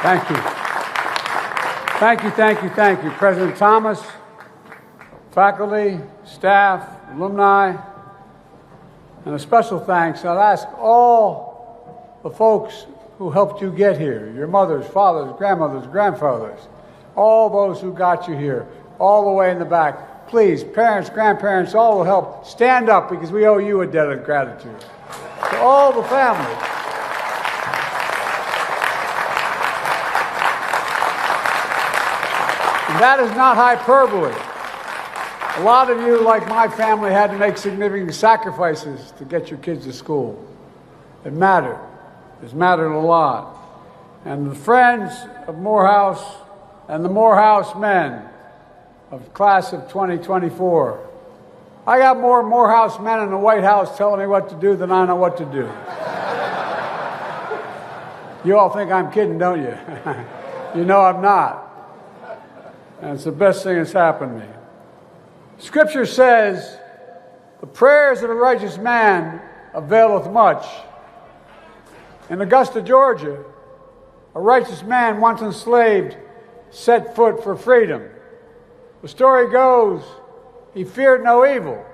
Thank you. Thank you, thank you, thank you. President Thomas, faculty, staff, alumni, and a special thanks. I'll ask all the folks who helped you get here, your mothers, fathers, grandmothers, grandfathers, all those who got you here, all the way in the back. Please, parents, grandparents, all will help. Stand up because we owe you a debt of gratitude. To all the families. And that is not hyperbole. A lot of you, like my family, had to make significant sacrifices to get your kids to school. It mattered. It's mattered a lot. And the friends of Morehouse and the Morehouse men of the class of 2024, I got more Morehouse men in the White House telling me what to do than I know what to do. You all think I'm kidding, don't you? You know I'm not. And it's the best thing that's happened to me. Scripture says, the prayers of a righteous man availeth much. In Augusta, Georgia, a righteous man once enslaved set foot for freedom. The story goes, he feared no evil.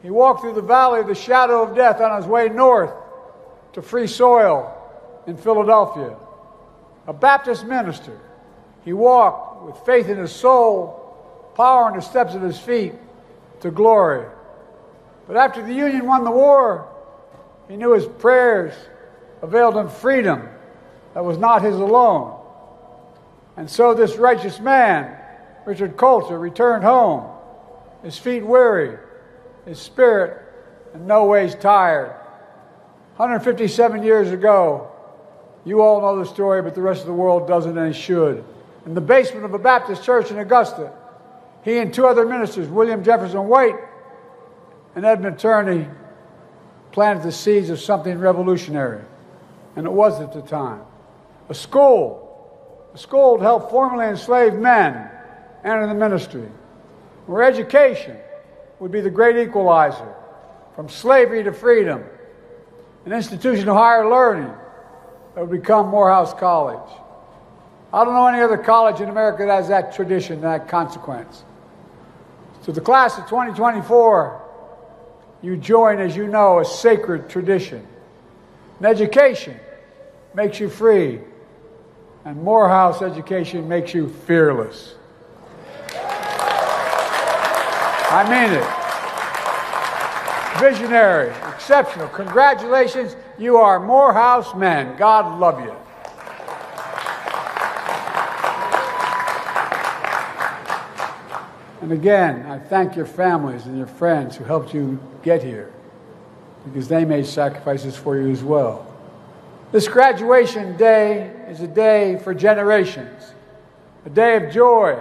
He walked through the valley of the shadow of death on his way north to free soil in Philadelphia. A Baptist minister, he walked with faith in his soul, power in the steps of his feet to glory. But after the Union won the war, he knew his prayers availed him freedom that was not his alone. And so this righteous man, Richard Coulter, returned home, his feet weary, his spirit in no ways tired. 157 years ago, you all know the story, but the rest of the world doesn't and should. In the basement of a Baptist church in Augusta, he and two other ministers, William Jefferson White and Edmund Turney, planted the seeds of something revolutionary. And it was at the time. A school to help formerly enslaved men enter the ministry, where education would be the great equalizer from slavery to freedom, an institution of higher learning that would become Morehouse College. I don't know any other college in America that has that tradition, that consequence. To the class of 2024, you join, as you know, a sacred tradition. And education makes you free, and Morehouse education makes you fearless. I mean it. Visionary, exceptional. Congratulations, you are Morehouse men. God love you. And again, I thank your families and your friends who helped you get here, because they made sacrifices for you as well. This graduation day is a day for generations, a day of joy,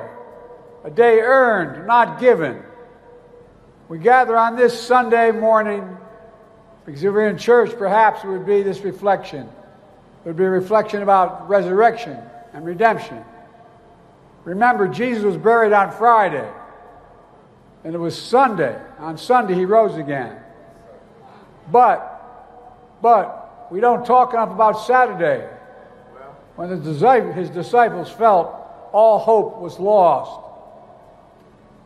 a day earned, not given. We gather on this Sunday morning because if we were in church, perhaps it would be this reflection. It would be a reflection about resurrection and redemption. Remember, Jesus was buried on Friday, and it was Sunday. On Sunday, he rose again. But we don't talk enough about Saturday, when his disciples felt all hope was lost.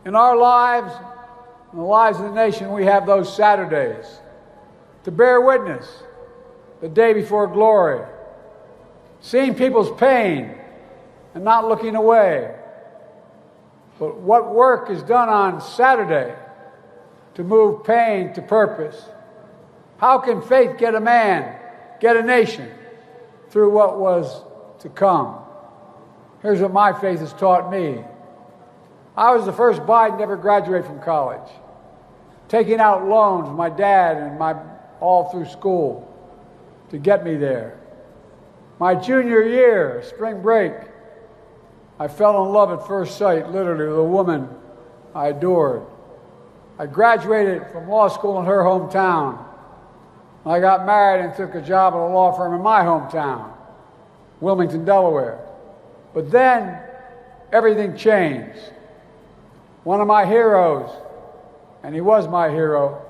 In our lives, in the lives of the nation, we have those Saturdays to bear witness the day before glory, seeing people's pain and not looking away. But what work is done on Saturday to move pain to purpose? How can faith get a man, get a nation through what was to come? Here's what my faith has taught me. I was the first Biden to ever graduate from college, taking out loans, my dad and all through school to get me there. My junior year, spring break, I fell in love at first sight, literally, with a woman I adored. I graduated from law school in her hometown. I got married and took a job at a law firm in my hometown, Wilmington, Delaware. But then everything changed. One of my heroes, and he was my hero,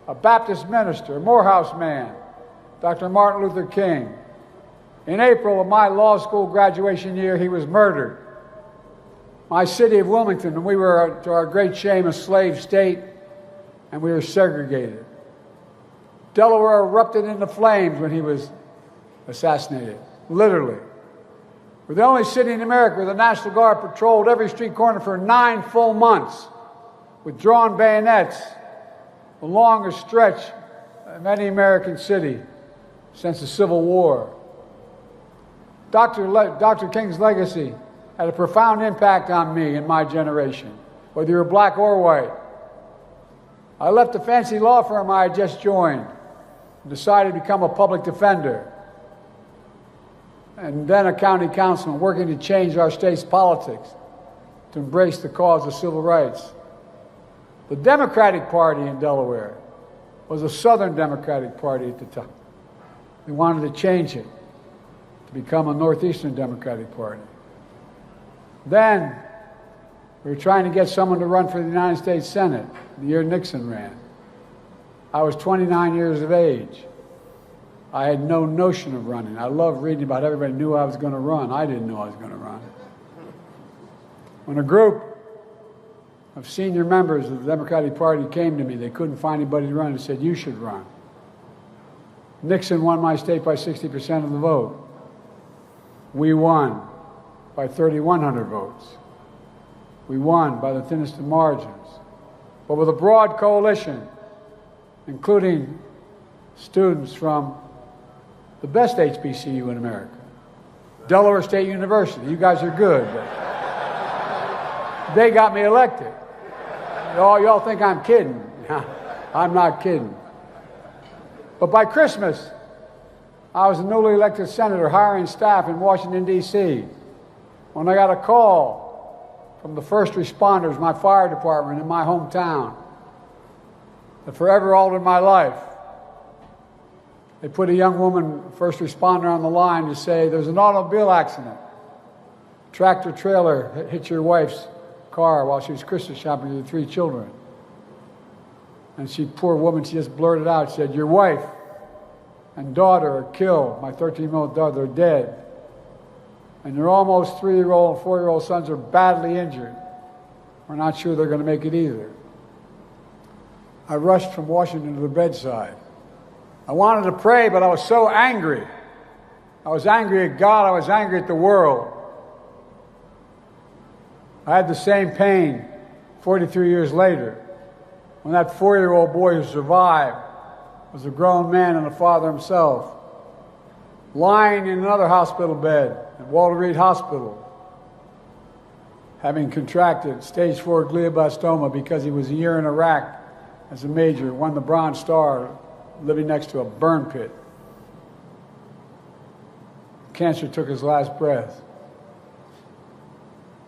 a Baptist minister, a Morehouse man, Dr. Martin Luther King, In April of my law school graduation year, he was murdered. My city of Wilmington, we were, to our great shame, a slave state, and we were segregated. Delaware erupted into flames when he was assassinated, literally. We're the only city in America where the National Guard patrolled every street corner for 9 full months with drawn bayonets, the longest stretch of any American city since the Civil War. Dr. King's legacy had a profound impact on me and my generation, whether you were black or white. I left the fancy law firm I had just joined and decided to become a public defender and then a county councilman, working to change our state's politics to embrace the cause of civil rights. The Democratic Party in Delaware was a Southern Democratic Party at the time. We wanted to change it to become a Northeastern Democratic Party. Then we were trying to get someone to run for the United States Senate the year Nixon ran. I was 29 years of age. I had no notion of running. I loved reading about everybody knew I was going to run. I didn't know I was going to run. When a group of senior members of the Democratic Party came to me, they couldn't find anybody to run, and said, "You should run." Nixon won my state by 60% of the vote. We won by 3,100 votes. We won by the thinnest of margins. But with a broad coalition, including students from the best HBCU in America, Delaware State University. You guys are good. They got me elected. Y'all think I'm kidding. I'm not kidding. But by Christmas, I was a newly elected senator hiring staff in Washington, D.C., when I got a call from the first responders, my fire department in my hometown, that forever altered my life. They put a young woman, first responder, on the line to say, "There's an automobile accident. Tractor trailer hit your wife's car while she was Christmas shopping with her 3 children." And she, poor woman, she just blurted out, she said, "Your wife and daughter are killed. My 13-year-old daughter are dead. And your almost 3-year-old and 4-year-old sons are badly injured. We're not sure they're going to make it either." I rushed from Washington to the bedside. I wanted to pray, but I was so angry. I was angry at God. I was angry at the world. I had the same pain 43 years later, when that 4-year-old boy who survived was a grown man and a father himself, lying in another hospital bed at Walter Reed Hospital, having contracted stage 4 glioblastoma because he was a year in Iraq as a major, won the Bronze Star, living next to a burn pit. Cancer took his last breath.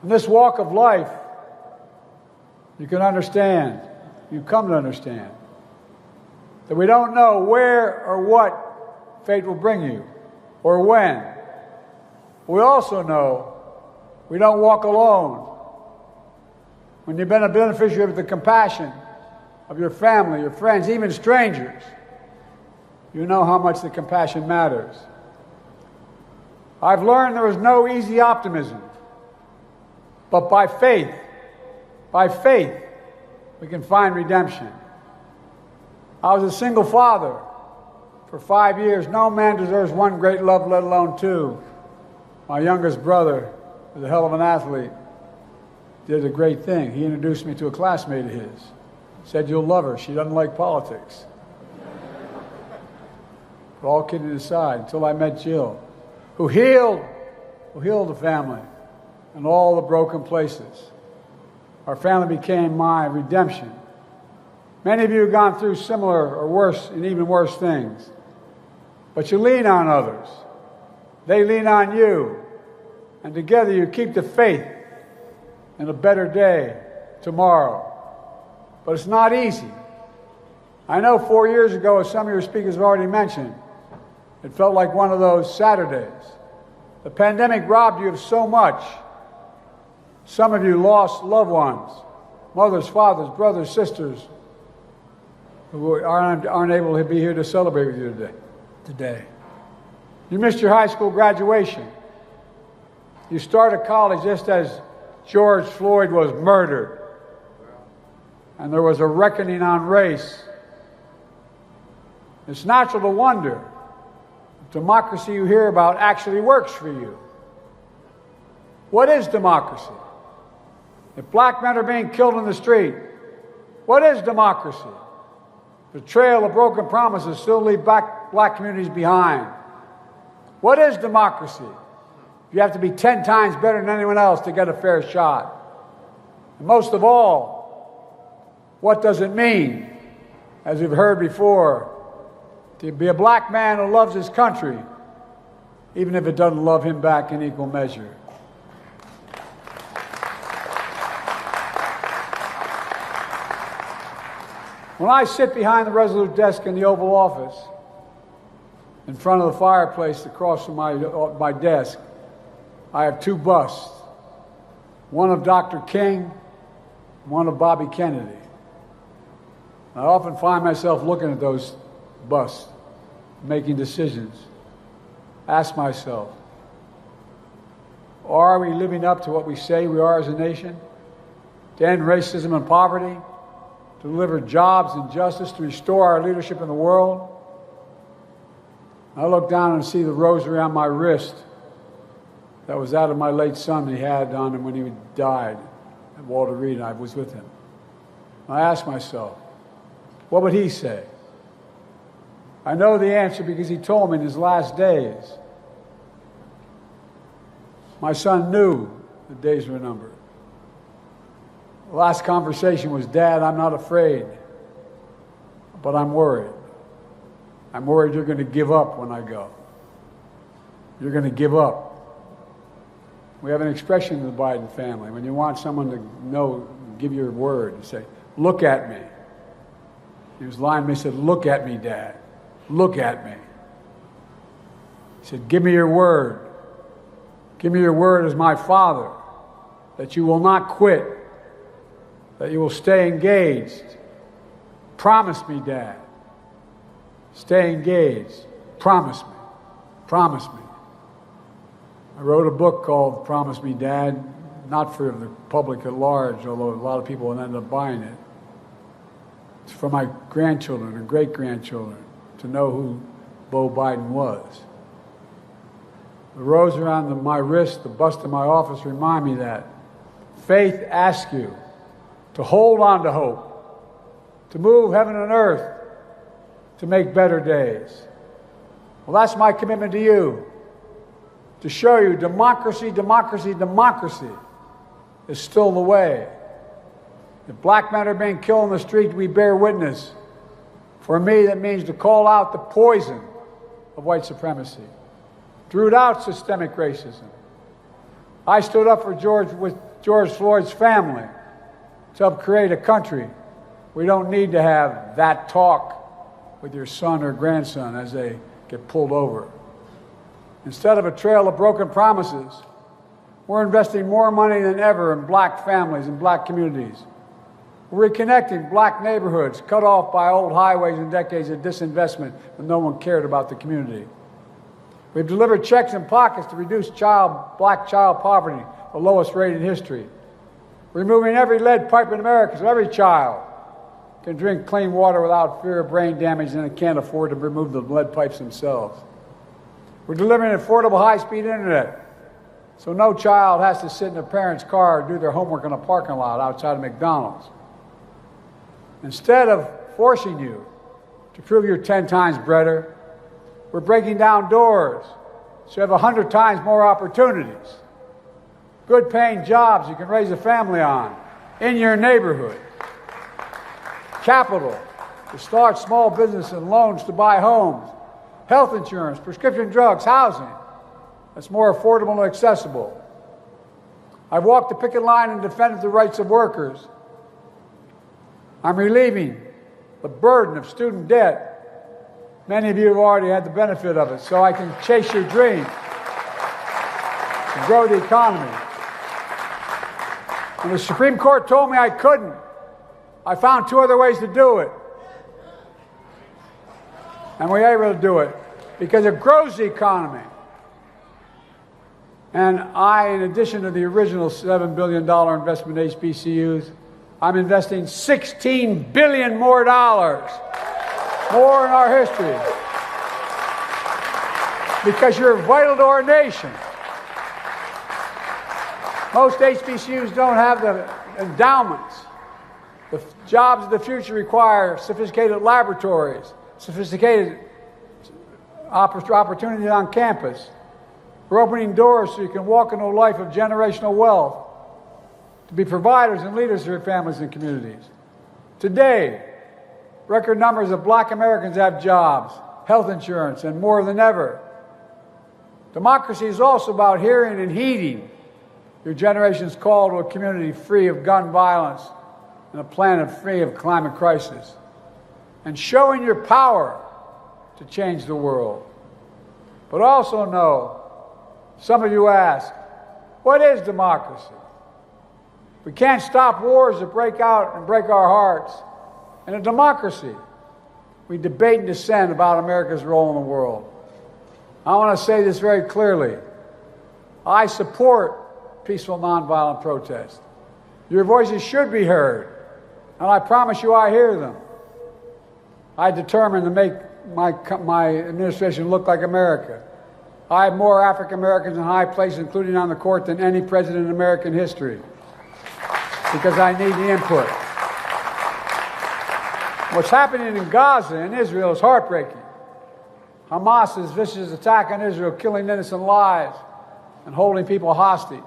In this walk of life, you can understand, you come to understand, that we don't know where or what fate will bring you, or when. We also know we don't walk alone. When you've been a beneficiary of the compassion of your family, your friends, even strangers, you know how much the compassion matters. I've learned there is no easy optimism, but by faith, we can find redemption. I was a single father for 5 years. No man deserves one great love, let alone 2. My youngest brother was a hell of an athlete, did a great thing. He introduced me to a classmate of his. Said, "You'll love her. She doesn't like politics." But all kidding aside, until I met Jill, who healed the family in all the broken places. Our family became my redemption. Many of you have gone through similar or worse and even worse things. But you lean on others. They lean on you. And together you keep the faith in a better day tomorrow. But it's not easy. I know 4 years ago, as some of your speakers have already mentioned, it felt like one of those Saturdays. The pandemic robbed you of so much. Some of you lost loved ones, mothers, fathers, brothers, sisters, who aren't able to be here to celebrate with you today. You missed your high school graduation. You started college just as George Floyd was murdered. And there was a reckoning on race. It's natural to wonder if democracy you hear about actually works for you. What is democracy? If black men are being killed in the street, what is democracy? The trail of broken promises still leave black communities behind. What is democracy? You have to be 10 times better than anyone else to get a fair shot. And most of all, what does it mean, as we've heard before, to be a black man who loves his country, even if it doesn't love him back in equal measure? When I sit behind the Resolute desk in the Oval Office, in front of the fireplace across from my desk, I have two busts, one of Dr. King, one of Bobby Kennedy. I often find myself looking at those busts, making decisions. Ask myself, are we living up to what we say we are as a nation? To end racism and poverty? To deliver jobs and justice? To restore our leadership in the world? I look down and see the rosary on my wrist. That was that of my late son he had on him when he died at Walter Reed, and I was with him. I asked myself, what would he say? I know the answer because he told me in his last days. My son knew the days were numbered. The last conversation was, Dad, I'm not afraid, but I'm worried. I'm worried you're going to give up when I go. You're going to give up. We have an expression in the Biden family. When you want someone to know, give your word, you say, look at me. He was lying to me, he said, look at me, Dad. Look at me. He said, give me your word. Give me your word as my father, that you will not quit, that you will stay engaged. Promise me, Dad. Stay engaged. Promise me. Promise me. I wrote a book called Promise Me, Dad, not for the public at large, although a lot of people will end up buying it. It's for my grandchildren and great-grandchildren to know who Beau Biden was. The rose around my wrist, the bust in my office remind me that. Faith asks you to hold on to hope, to move heaven and earth, to make better days. Well, that's my commitment to you, to show you democracy, democracy, democracy is still the way. If black men are being killed in the street, we bear witness. For me, that means to call out the poison of white supremacy, to root out systemic racism. I stood up for George Floyd's family to help create a country. We don't need to have that talk with your son or grandson as they get pulled over. Instead of a trail of broken promises, we're investing more money than ever in black families and black communities. We're reconnecting black neighborhoods cut off by old highways and decades of disinvestment when no one cared about the community. We've delivered checks in pockets to reduce black child poverty, the lowest rate in history. Removing every lead pipe in America so every child can drink clean water without fear of brain damage and can't afford to remove the lead pipes themselves. We're delivering affordable high-speed internet so no child has to sit in a parent's car or do their homework in a parking lot outside of McDonald's. Instead of forcing you to prove you're 10 times better, we're breaking down doors so you have 100 times more opportunities. Good-paying jobs you can raise a family on in your neighborhood. Capital to start small business and loans to buy homes. Health insurance, prescription drugs, housing that's more affordable and accessible. I've walked the picket line and defended the rights of workers. I'm relieving the burden of student debt. Many of you have already had the benefit of it, so I can chase your dreams and grow the economy. When the Supreme Court told me I couldn't, I found two other ways to do it. And we were able to do it. because it grows the economy. And I, in addition to the original $7 billion investment in HBCUs, I'm investing $16 billion more in our history, because you're vital to our nation. Most HBCUs don't have the endowments. The jobs of the future require sophisticated laboratories, sophisticated opportunities on campus. We're opening doors so you can walk into a life of generational wealth, to be providers and leaders to your families and communities. Today, record numbers of Black Americans have jobs, health insurance, and more than ever. Democracy is also about hearing and heeding your generation's call to a community free of gun violence and a planet free of climate crisis, and showing your power to change the world. But also know, some of you ask, what is democracy? We can't stop wars that break out and break our hearts. In a democracy, we debate and dissent about America's role in the world. I want to say this very clearly. I support peaceful, nonviolent protest. Your voices should be heard, and I promise you I hear them. I determined to make my administration look like America. I have more African Americans in high places, including on the court, than any president in American history, because I need the input. What's happening in Gaza and Israel is heartbreaking. Hamas's vicious attack on Israel, killing innocent lives and holding people hostage.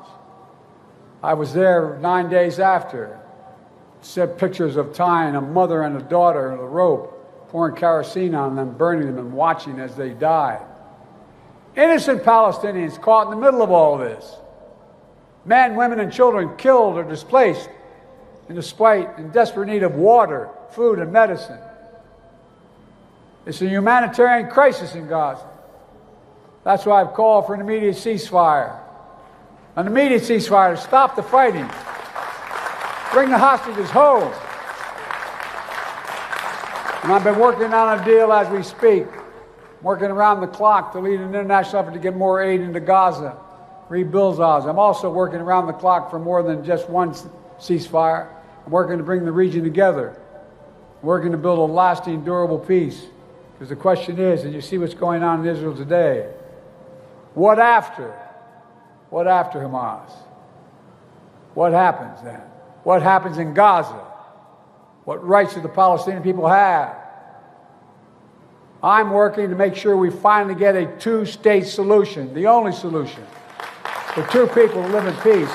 I was there 9 days after. Sent pictures of tying a mother and a daughter in a rope, pouring kerosene on them, burning them, and watching as they died. Innocent Palestinians caught in the middle of all this. Men, women, and children killed or displaced in desperate need of water, food, and medicine. It's a humanitarian crisis in Gaza. That's why I've called for an immediate ceasefire. An immediate ceasefire to stop the fighting. Bring the hostages home. And I've been working on a deal as we speak, working around the clock to lead an international effort to get more aid into Gaza, rebuild Gaza. I'm also working around the clock for more than just one ceasefire. I'm working to bring the region together, working to build a lasting, durable peace. Because the question is, and you see what's going on in Israel today, what after? What after Hamas? What happens then? What happens in Gaza? What rights do the Palestinian people have? I'm working to make sure we finally get a two-state solution, the only solution, for two people to live in peace,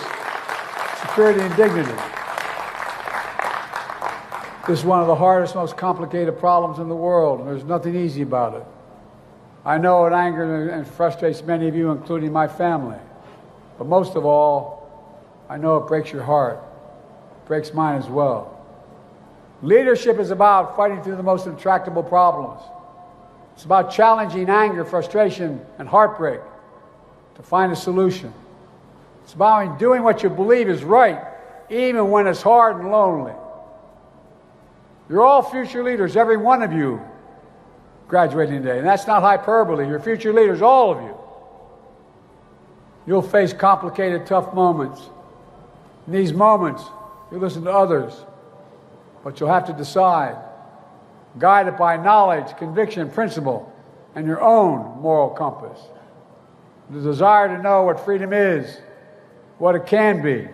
security, and dignity. This is one of the hardest, most complicated problems in the world, and there's nothing easy about it. I know it angers and frustrates many of you, including my family. But most of all, I know it breaks your heart. It breaks mine as well. Leadership is about fighting through the most intractable problems. It's about challenging anger, frustration, and heartbreak to find a solution. It's about doing what you believe is right, even when it's hard and lonely. You're all future leaders, every one of you graduating today. And that's not hyperbole. You're future leaders, all of you. You'll face complicated, tough moments. In these moments, you listen to others, but you'll have to decide, guided by knowledge, conviction, principle, and your own moral compass. The desire to know what freedom is, what it can be,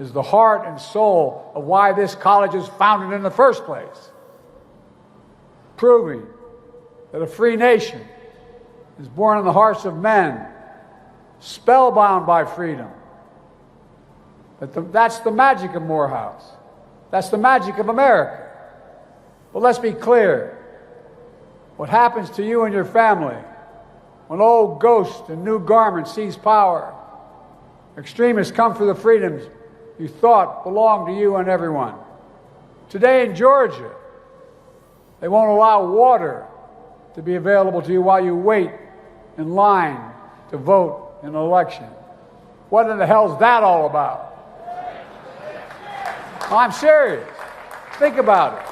is the heart and soul of why this college was founded in the first place, proving that a free nation is born in the hearts of men, spellbound by freedom. That's the magic of Morehouse. That's the magic of America. But let's be clear. What happens to you and your family when old ghosts in new garments seize power? Extremists come for the freedoms you thought belonged to you and everyone. Today in Georgia, they won't allow water to be available to you while you wait in line to vote in an election. What in the hell is that all about? I'm serious. Think about it.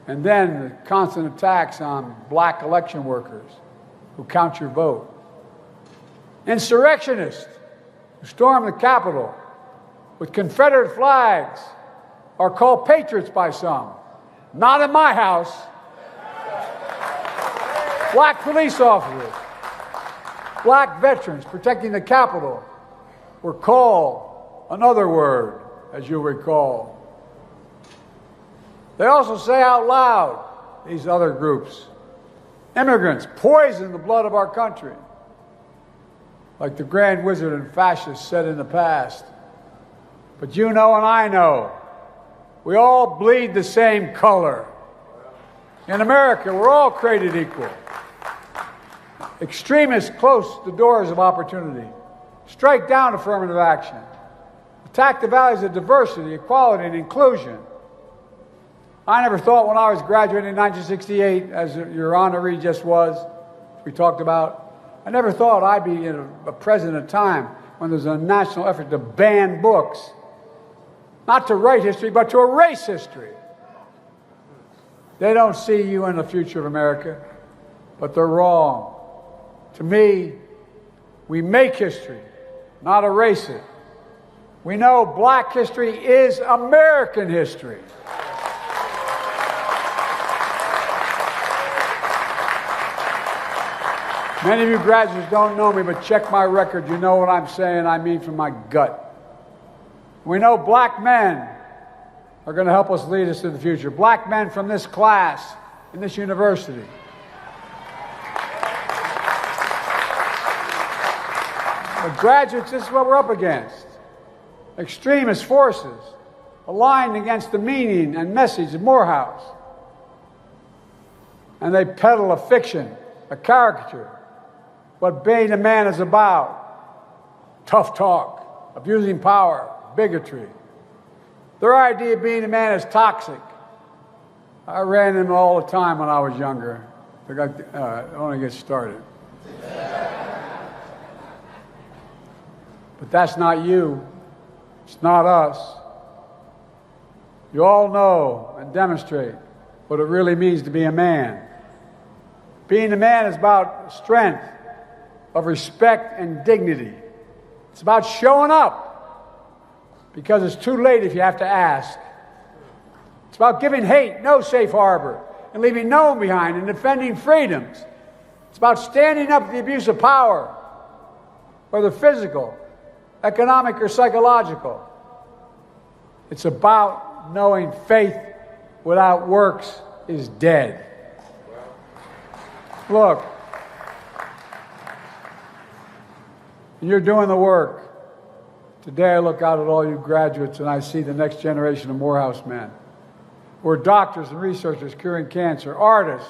And then the constant attacks on black election workers who count your vote. Insurrectionists who storm the Capitol with Confederate flags are called patriots by some. Not in my house. Black police officers, black veterans protecting the Capitol were called another word, as you'll recall. They also say out loud, these other groups, immigrants poison the blood of our country. Like the Grand Wizard and fascists said in the past. But you know and I know, we all bleed the same color. In America, we're all created equal. Extremists close the doors of opportunity, strike down affirmative action, attack the values of diversity, equality, and inclusion. I never thought when I was graduating in 1968, as your honoree just was, we talked about, I never thought I'd be a president at a time when there's a national effort to ban books, not to write history, but to erase history. They don't see you in the future of America, but they're wrong. To me, we make history, not erase it. We know black history is American history. Many of you graduates don't know me, but check my record. You know what I'm saying. I mean from my gut. We know black men are going to help us lead us to the future. Black men from this class in this university. But graduates, this is what we're up against. Extremist forces aligned against the meaning and message of Morehouse. And they peddle a fiction, a caricature, what being a man is about. Tough talk, abusing power, bigotry. Their idea of being a man is toxic. I ran them all the time when I was younger. I only get started. But that's not you. It's not us. You all know and demonstrate what it really means to be a man. Being a man is about strength, of respect and dignity. It's about showing up because it's too late if you have to ask. It's about giving hate no safe harbor and leaving no one behind and defending freedoms. It's about standing up to the abuse of power, whether physical, economic, or psychological. It's about knowing faith without works is dead. Look, you're doing the work. Today I look out at all you graduates and I see the next generation of Morehouse men. We're doctors and researchers curing cancer, artists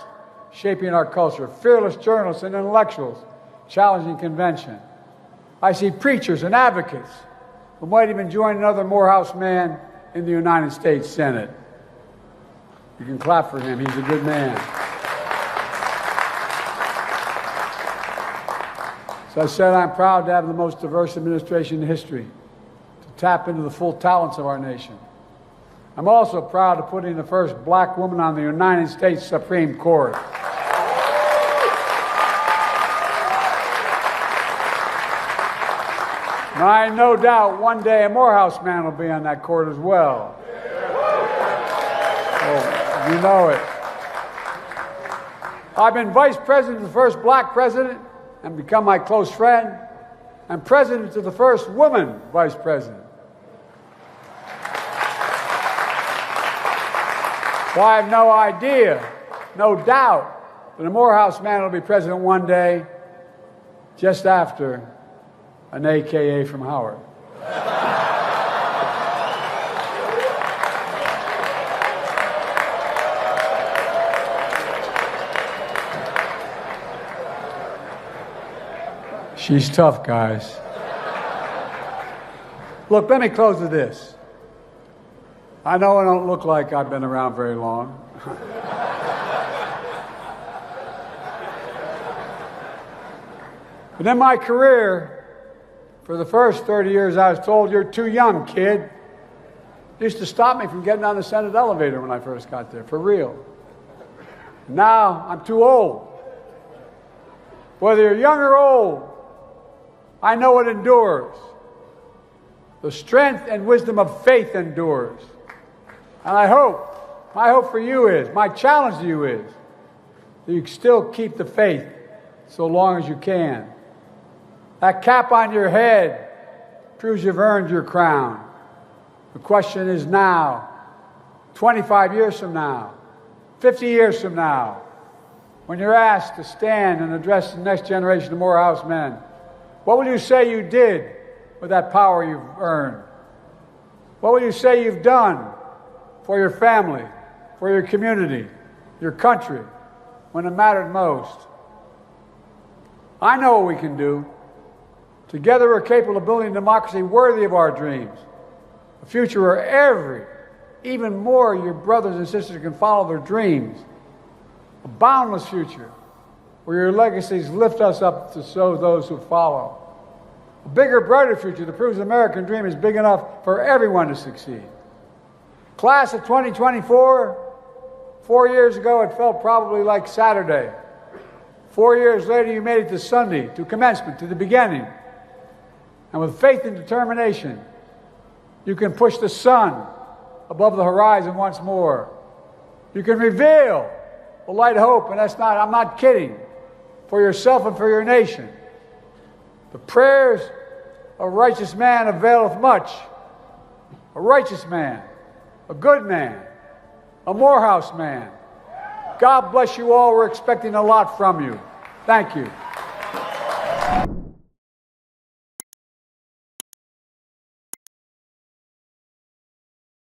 shaping our culture, fearless journalists and intellectuals challenging convention. I see preachers and advocates who might even join another Morehouse man in the United States Senate. You can clap for him. He's a good man. As I said, I'm proud to have the most diverse administration in history to tap into the full talents of our nation. I'm also proud to put in the first black woman on the United States Supreme Court. And I have no doubt one day a Morehouse man will be on that court as well. Oh, you know it. I've been vice president of the first black president and become my close friend, and president to the first woman vice president. Well, I have no idea, no doubt, that a Morehouse man will be president one day, just after an AKA from Howard. She's tough, guys. Look, let me close with this. I know I don't look like I've been around very long. But in my career, for the first 30 years, I was told, "You're too young, kid." It used to stop me from getting on the Senate elevator when I first got there, for real. Now I'm too old. Whether you're young or old, I know it endures. The strength and wisdom of faith endures. And my hope for you is, my challenge to you is, that you still keep the faith so long as you can. That cap on your head proves you've earned your crown. The question is now, 25 years from now, 50 years from now, when you're asked to stand and address the next generation of Morehouse men, what will you say you did with that power you've earned? What will you say you've done for your family, for your community, your country, when it mattered most? I know what we can do. Together we're capable of building a democracy worthy of our dreams. A future where even more your brothers and sisters can follow their dreams. A boundless future where your legacies lift us up to show those who follow. A bigger, brighter future that proves the American dream is big enough for everyone to succeed. Class of 2024, 4 years ago it felt probably like Saturday. 4 years later you made it to Sunday, to commencement, to the beginning. And with faith and determination, you can push the sun above the horizon once more. You can reveal the light of hope, and I'm not kidding, for yourself and for your nation. The prayers of a righteous man availeth much. A righteous man, a good man, a Morehouse man. God bless you all. We're expecting a lot from you. Thank you.